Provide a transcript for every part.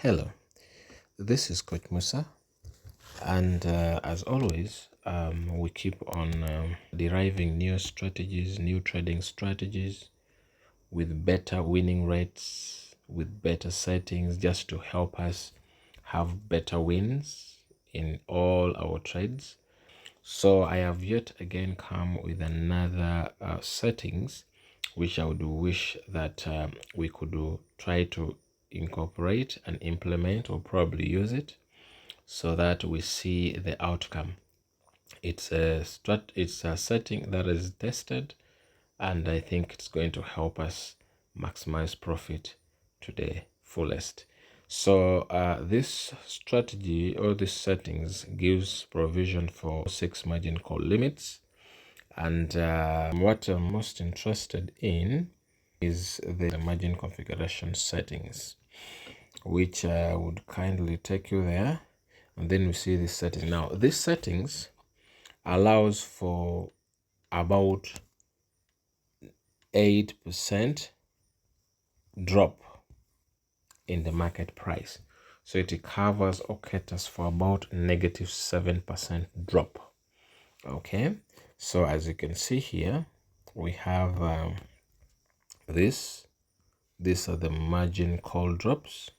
Hello, this is Coach Musa, and as always, we keep on deriving new strategies, new trading strategies with better winning rates, with better settings, just to help us have better wins in all our trades. So I have yet again come with another settings which I would wish that we could try to incorporate and implement, or probably use it, so that we see the outcome. It's a setting that is tested, and I think it's going to help us maximize profit to the fullest. So this strategy or this settings gives provision for 6 margin call limits, and what I'm most interested in is the margin configuration settings, which would kindly take you there, and then we see this setting. Now this settings allows for about 8% drop in the market price, so it covers or caters for about -7% drop. Okay, so as you can see here, we have these are the margin call drops.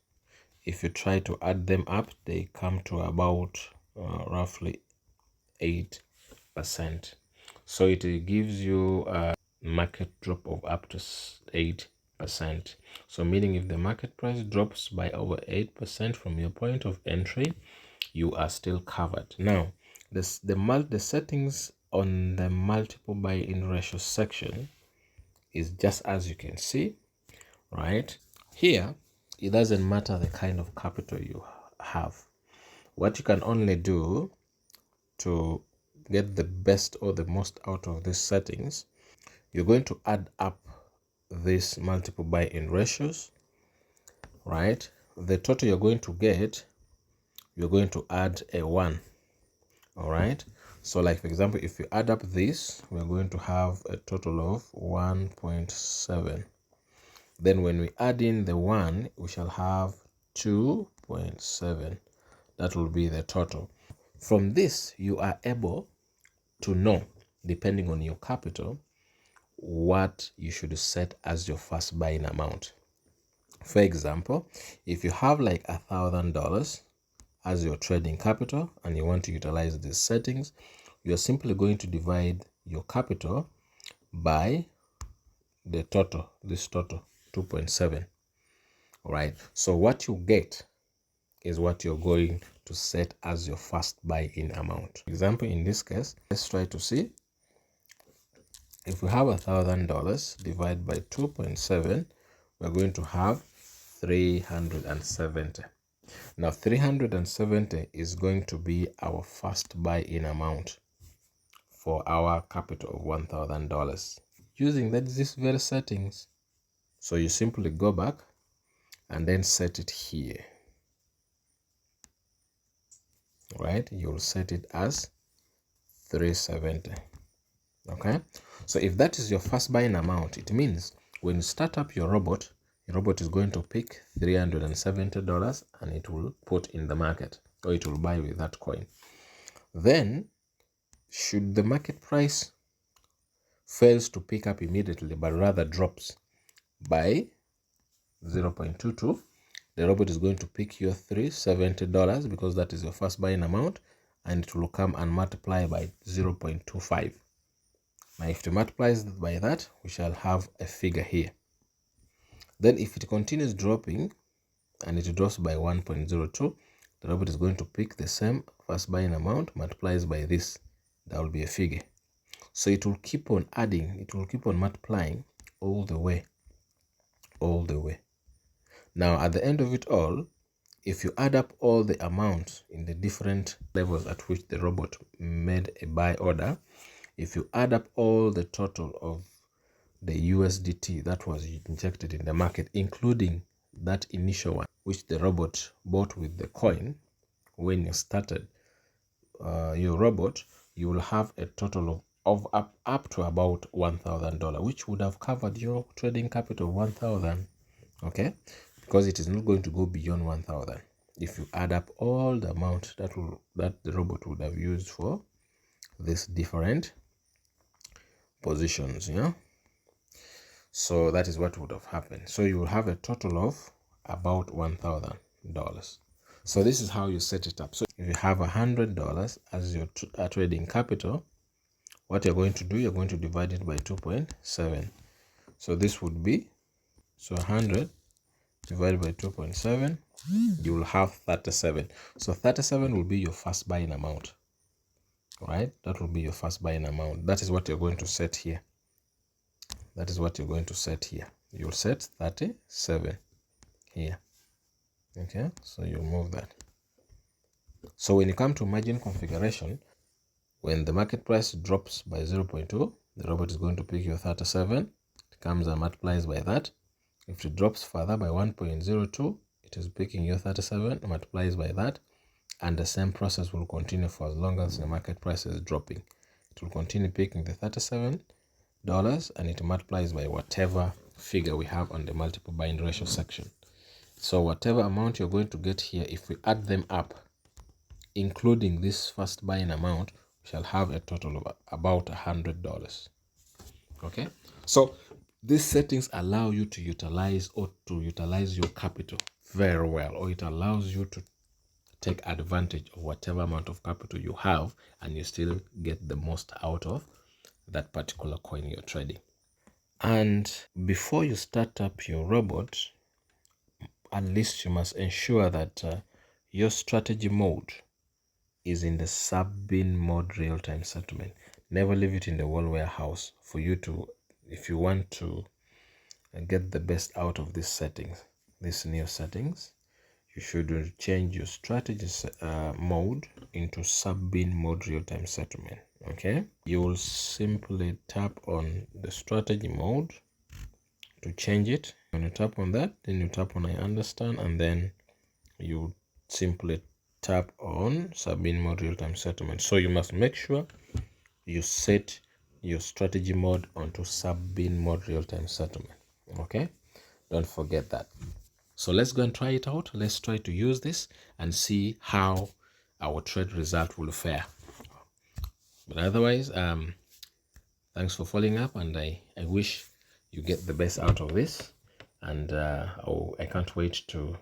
If you try to add them up, they come to about roughly 8%. So it gives you a market drop of up to 8%. So meaning if the market price drops by over 8% from your point of entry, you are still covered. Now, the settings on the multiple buy-in ratio section is just as you can see, right? Here, it doesn't matter the kind of capital you have. What you can only do to get the best or the most out of these settings, you're going to add up these multiple buy-in ratios, right? The total you're going to get, you're going to add a 1. All right, so like for example, if you add up this, we're going to have a total of 1.7. Then when we add in the 1, we shall have 2.7. That will be the total. From this, you are able to know, depending on your capital, what you should set as your first buying amount. For example, if you have like $1,000 as your trading capital and you want to utilize these settings, you're simply going to divide your capital by the total, this total 2.7. all right, so what you get is what you're going to set as your first buy-in amount. For example, in this case, let's try to see if we have $1,000 divided by 2.7, we're going to have 370. Now 370 is going to be our first buy-in amount for our capital of $1,000 using these very settings. So you simply go back and then set it here, right? You'll set it as 370. Okay, so if that is your first buying amount, it means when you start up your robot is going to pick $370 and it will put in the market, or it will buy with that coin. Then should the market price fails to pick up immediately but rather drops by 0.22, the robot is going to pick your $370 because that is your first buying amount, and it will come and multiply by 0.25. Now if it multiplies by that, we shall have a figure here. Then if it continues dropping and it drops by 1.02, the robot is going to pick the same first buying amount, multiplies by this, that will be a figure. So it will keep on adding, it will keep on multiplying all the way. Now at the end of it all, if you add up all the amounts in the different levels at which the robot made a buy order, if you add up all the total of the USDT that was injected in the market, including that initial one which the robot bought with the coin when you started your robot, you will have a total of up to about $1,000, which would have covered your trading capital of 1,000. Okay, because it is not going to go beyond 1000 if you add up all the amount that the robot would have used for these different positions. So that is what would have happened. So you will have a total of about $1,000. So this is how you set it up. So if you have $100 as your trading capital, what you're going to do, you're going to divide it by 2.7. So this would be, so 100 divided by 2.7, you will have 37. So 37 will be your first buying amount, right? That will be your first buying amount. That is what you're going to set here. That is what you're going to set here. You'll set 37 here. Okay, so you'll move that. So when you come to margin configuration, when the market price drops by 0.2, the robot is going to pick your 37. It comes and multiplies by that. If it drops further by 1.02, it is picking your 37, multiplies by that. And the same process will continue for as long as the market price is dropping. It will continue picking the $37 and it multiplies by whatever figure we have on the multiple buying ratio section. So whatever amount you're going to get here, if we add them up, including this first buying amount, we shall have a total of about $100. Okay, so these settings allow you to utilize your capital very well, or it allows you to take advantage of whatever amount of capital you have, and you still get the most out of that particular coin you're trading. And before you start up your robot, at least you must ensure that your strategy mode is in the sub-bin mode real-time settlement. Never leave it in the wall warehouse. For you to, if you want to get the best out of these settings, these new settings, you should change your strategy mode into sub-bin mode real-time settlement. Okay, you will simply tap on the strategy mode to change it. When you tap on that, then you tap on I understand, and then you simply tap on sub-bin mode real-time settlement. So you must make sure you set your strategy mode onto sub-bin mode real-time settlement. Okay, don't forget that. So let's go and try it out. Let's try to use this and see how our trade result will fare. But otherwise, thanks for following up, and I wish you get the best out of this. And I can't wait to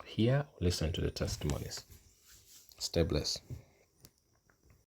hear or listen to the testimonies. Stay blessed.